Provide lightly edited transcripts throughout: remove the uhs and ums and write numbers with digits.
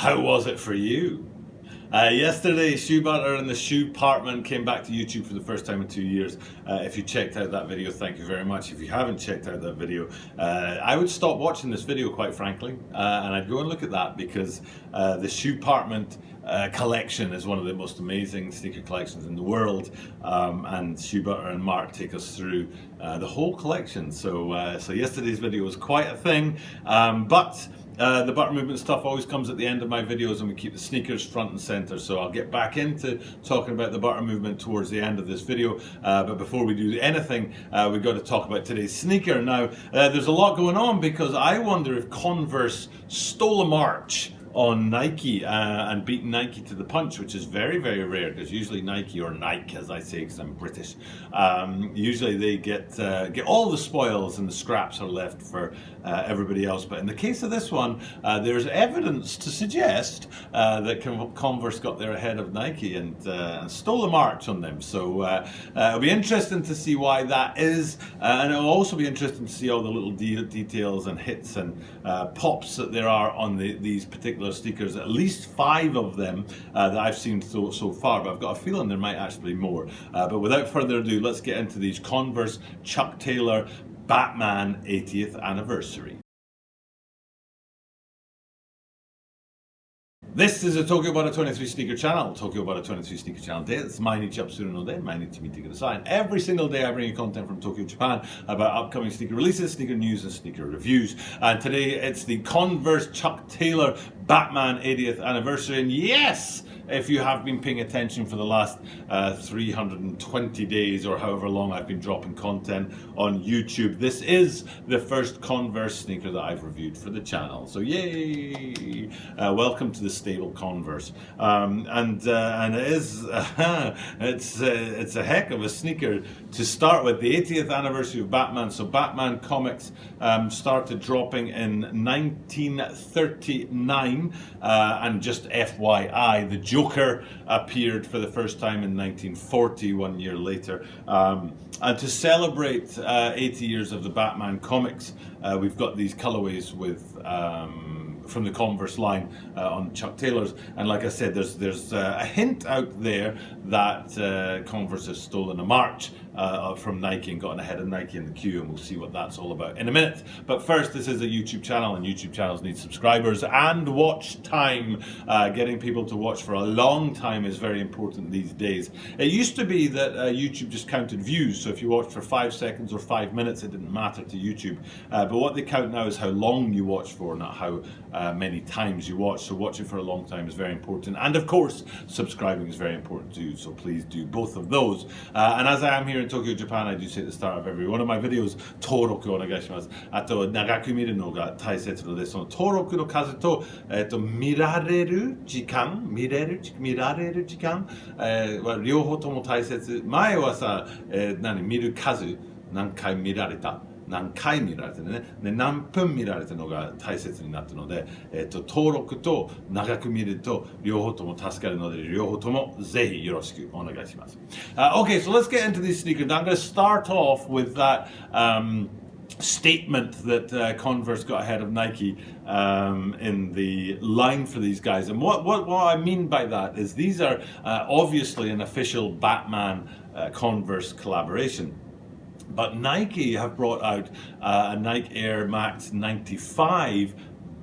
How was it for you? Yesterday, Shoe Butter and the Shoe Partment came back to YouTube for the first time in 2 years. If you checked out that video, thank you very much. If you haven't checked out that video, I would stop watching this video, quite frankly, and I'd go and look at that because the Shoe Partment collection is one of the most amazing sneaker collections in the world, and Shoe Butter and Mark take us through the whole collection. So yesterday's video was quite a thing, but the butter movement stuff always comes at the end of my videos, and we keep the sneakers front and center. So I'll get back into talking about the butter movement towards the end of this video. But before we do anything, we've got to talk about today's sneaker. Now, there's a lot going on because I wonder if Converse stole a march on Nike and beaten Nike to the punch, which is very, very rare because usually Nike, or Nike as I say because I'm British, usually they get all the spoils and the scraps are left for everybody else. But in the case of this one, there's evidence to suggest that Converse got there ahead of Nike and stole the march on them. So it'll be interesting to see why that is, and it'll also be interesting to see all the little details and hits and pops that there are on these particular sneakers. At least 5 of them that I've seen so far, but I've got a feeling there might actually be more. But without further ado, let's get into these Converse Chuck Taylor Batman 80th anniversary. This is a Tokyo Butter 23 sneaker channel. Tokyo Butter 23 sneaker channelです。毎日アップするので毎日見てください. Every single day I bring you content from Tokyo, Japan about upcoming sneaker releases, sneaker news, and sneaker reviews. And today it's the Converse Chuck Taylor Batman 80th anniversary. And yes, if you have been paying attention for the last 320 days or however long I've been dropping content on YouTube, this is the first Converse sneaker that I've reviewed for the channel. So yay! Welcome to the stable Converse. And it is it's a heck of a sneaker to start with. The 80th anniversary of Batman. So Batman comics started dropping in 1939, and just FYI, the Joker appeared for the first time in 1940, 1 year later. And to celebrate 80 years of the Batman comics, we've got these colorways with from the Converse line on Chuck Taylor's, and like I said, there's a hint out there that Converse has stolen a march from Nike and gotten ahead of Nike in the queue, and we'll see what that's all about in a minute. But first, this is a YouTube channel, and YouTube channels need subscribers and watch time. Getting people to watch for a long time is very important these days. It used to be that YouTube just counted views, so if you watched for 5 seconds or 5 minutes, it didn't matter to YouTube. But what they count now is how long you watch for, not how many times you watch. So watching for a long time is very important, and of course subscribing is very important too, so please do both of those. And as I am here in Tokyo, Japan, I do say at the start of every one of my videos, 登録お願いします。あと長く見るのが大切なので、その登録の数と、見られる時間は両方とも大切。前はさ、見る数、何回見られたね、で何分見られたのが大切になったので、登録と長く見ると両方とも助かるので、両方ともぜひよろしくお願いします。Okay, so let's get into these sneakers. Now I'm going to start off with that statement that Converse got ahead of Nike in the line for these guys. And what I mean by that is these are obviously an official Batman Converse collaboration. But Nike have brought out a Nike Air Max 95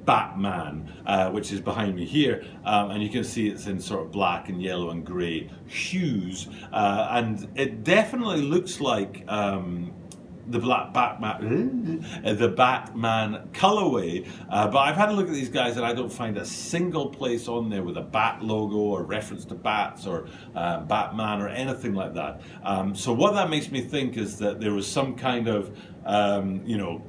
Batman, which is behind me here, and you can see it's in sort of black and yellow and grey hues, and it definitely looks like the Batman colorway, but I've had a look at these guys and I don't find a single place on there with a bat logo or reference to bats or Batman or anything like that. So what that makes me think is that there was some kind of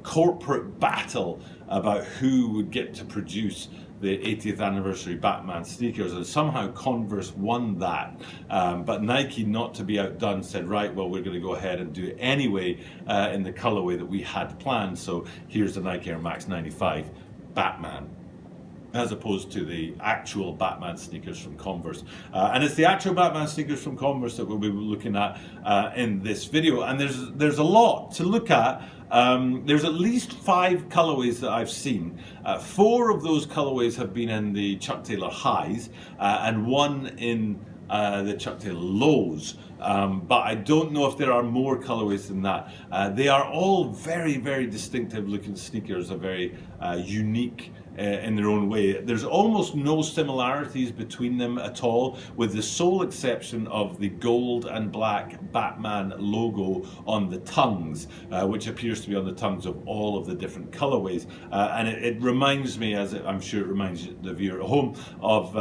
corporate battle about who would get to produce the 80th anniversary Batman sneakers, and somehow Converse won that. But Nike, not to be outdone, said, right, well, we're going to go ahead and do it anyway in the colorway that we had planned. So here's the Nike Air Max 95 Batman, as opposed to the actual Batman sneakers from Converse. And it's the actual Batman sneakers from Converse that we'll be looking at in this video. And there's a lot to look at There's at least 5 colorways that I've seen. 4 of those colorways have been in the Chuck Taylor highs, and 1 in the Chuck Taylor lows. But I don't know if there are more colorways than that. They are all very, very distinctive looking sneakers, are very unique in their own way. There's almost no similarities between them at all, with the sole exception of the gold and black Batman logo on the tongues, which appears to be on the tongues of all of the different colorways. And it reminds me, as I'm sure it reminds the viewer at home, of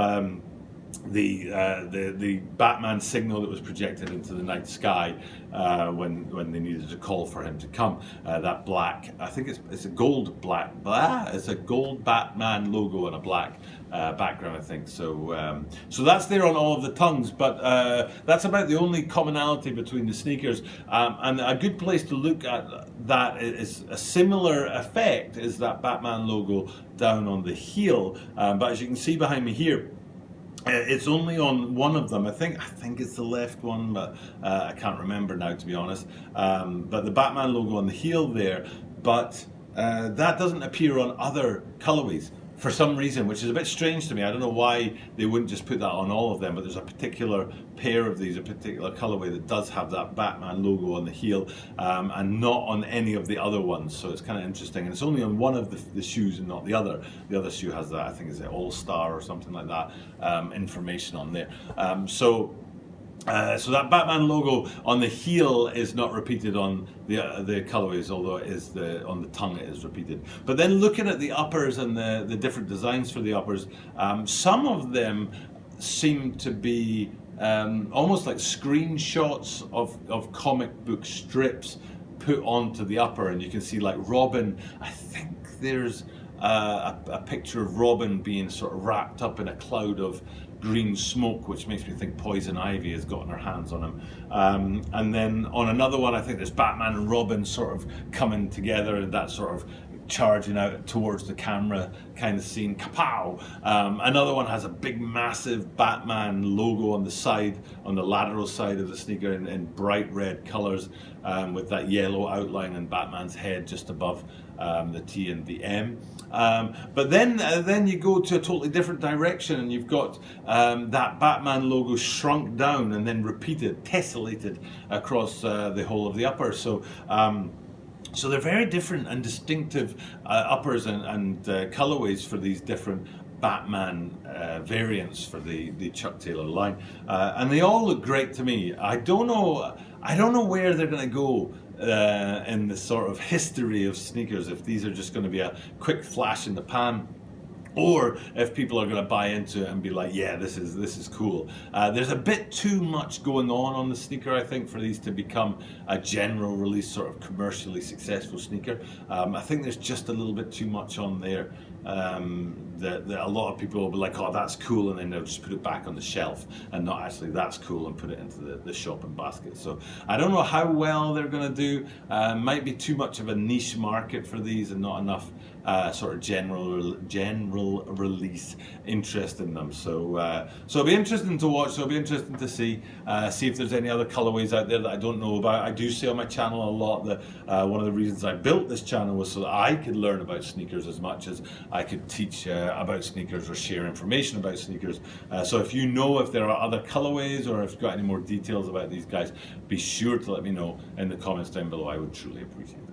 the Batman signal that was projected into the night sky when they needed to call for him to come. That black, I think it's a gold black, it's a gold Batman logo and a black background, I think. So so that's there on all of the tongues, but that's about the only commonality between the sneakers. And a good place to look at that is a similar effect is that Batman logo down on the heel. But as you can see behind me here, it's only on one of them. I think it's the left one, but I can't remember now, to be honest. But the Batman logo on the heel there, but that doesn't appear on other colorways for some reason, which is a bit strange to me. I don't know why they wouldn't just put that on all of them, but there's a particular pair of these, a particular colorway that does have that Batman logo on the heel, and not on any of the other ones. So it's kind of interesting, and it's only on one of the shoes and not the other. The other shoe has that, I think, is it All Star or something like that, information on there. So that Batman logo on the heel is not repeated on the colorways, although it is on the tongue it is repeated. But then looking at the uppers and the different designs for the uppers, some of them seem to be almost like screenshots of comic book strips put onto the upper, and you can see like Robin. I think there's a picture of Robin being sort of wrapped up in a cloud of green smoke, which makes me think Poison Ivy has gotten her hands on him. And then on another one, I think there's Batman and Robin sort of coming together, and that sort of charging out towards the camera kind of scene. Kapow! Another one has a big massive Batman logo on the side, on the lateral side of the sneaker in bright red colors, with that yellow outline and Batman's head just above the T and the M. But then you go to a totally different direction, and you've got that Batman logo shrunk down and then repeated, tessellated across the whole of the upper. So they're very different and distinctive uppers and colorways for these different Batman variants for the Chuck Taylor line, and they all look great to me. I don't know where they're going to go in the sort of history of sneakers, if these are just going to be a quick flash in the pan, or if people are going to buy into it and be like, yeah, this is cool. There's a bit too much going on the sneaker, I think, for these to become a general release sort of commercially successful sneaker. I think there's just a little bit too much on there that a lot of people will be like, oh, that's cool, and then they'll just put it back on the shelf and not actually that's cool and put it into the shopping basket. So I don't know how well they're going to do. Might be too much of a niche market for these and not enough sort of general release interest in them. So it'll be interesting to watch. So it'll be interesting to see if there's any other colorways out there that I don't know about. I do say on my channel a lot that one of the reasons I built this channel was so that I could learn about sneakers as much as I could teach about sneakers or share information about sneakers. So if you know if there are other colorways or if you've got any more details about these guys, be sure to let me know in the comments down below. I would truly appreciate it.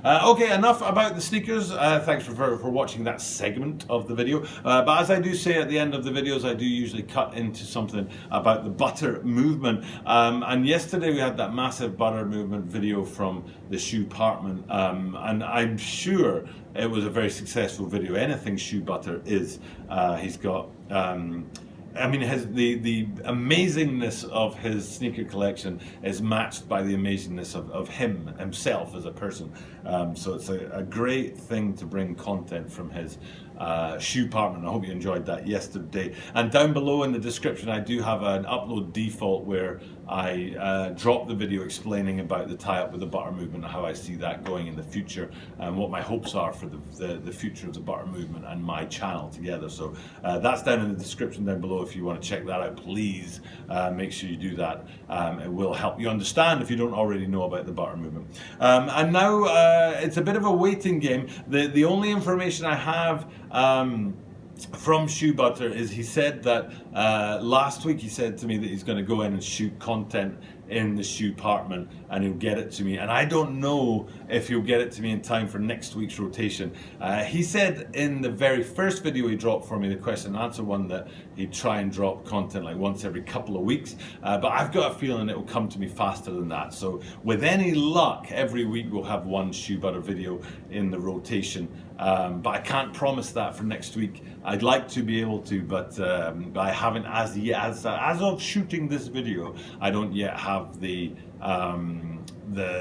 Okay, enough about the sneakers. Thanks for watching that segment of the video. But as I do say at the end of the videos, I do usually cut into something about the butter movement. And yesterday we had that massive butter movement video from the Shoe Partman, and I'm sure it was a very successful video. Anything Shoe Butter is. He's got I mean, the amazingness of his sneaker collection is matched by the amazingness of himself as a person. So it's a great thing to bring content from his shoe partment. I hope you enjoyed that yesterday. And down below in the description, I do have an upload default where I drop the video explaining about the tie-up with the butter movement and how I see that going in the future and what my hopes are for the future of the butter movement and my channel together. So that's down in the description down below. If you want to check that out, please make sure you do that. It will help you understand if you don't already know about the butter movement. And now it's a bit of a waiting game. The only information I have from Shoe Butter is he said that last week he said to me that he's going to go in and shoot content in the shoe department and he'll get it to me, and I don't know if he'll get it to me in time for next week's rotation. He said in the very first video he dropped for me, the question and answer one, that he'd try and drop content like once every couple of weeks, but I've got a feeling it will come to me faster than that. So with any luck, every week we'll have one Shoe Butter video in the rotation, but I can't promise that for next week. I'd like to be able to, but I haven't as yet. As of shooting this video, I don't yet have the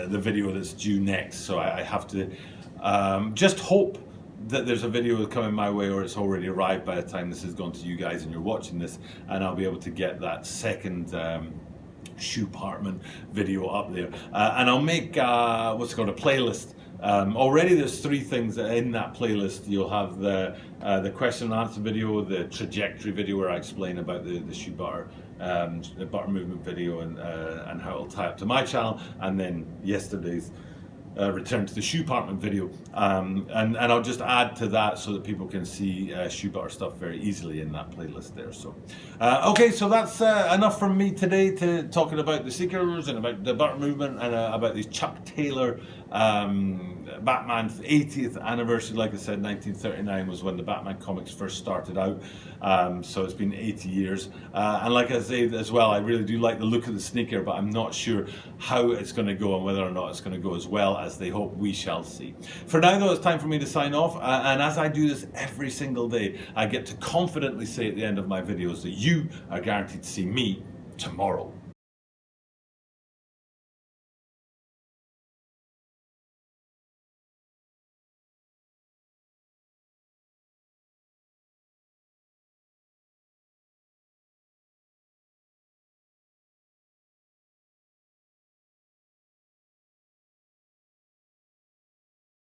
video that's due next. So I have to just hope that there's a video coming my way, or it's already arrived by the time this has gone to you guys and you're watching this, and I'll be able to get that second shoe department video up there, and I'll make what's called a playlist. Already there's 3 things in that playlist. You'll have the question and answer video, the trajectory video where I explain about the shoe butter, the butter movement video, and how it'll tie up to my channel, and then yesterday's return to the shoe department video, and I'll just add to that so that people can see shoe butter stuff very easily in that playlist there. So okay, so that's enough from me today, to talking about the sneakers and about the butter movement and about these Chuck Taylor Batman's 80th anniversary. Like I said, 1939 was when the Batman comics first started out, so it's been 80 years, and like I say as well, I really do like the look of the sneaker, but I'm not sure how it's going to go and whether or not it's going to go as well as they hope. We shall see. For now though, it's time for me to sign off, and as I do this every single day, I get to confidently say at the end of my videos that you are guaranteed to see me tomorrow.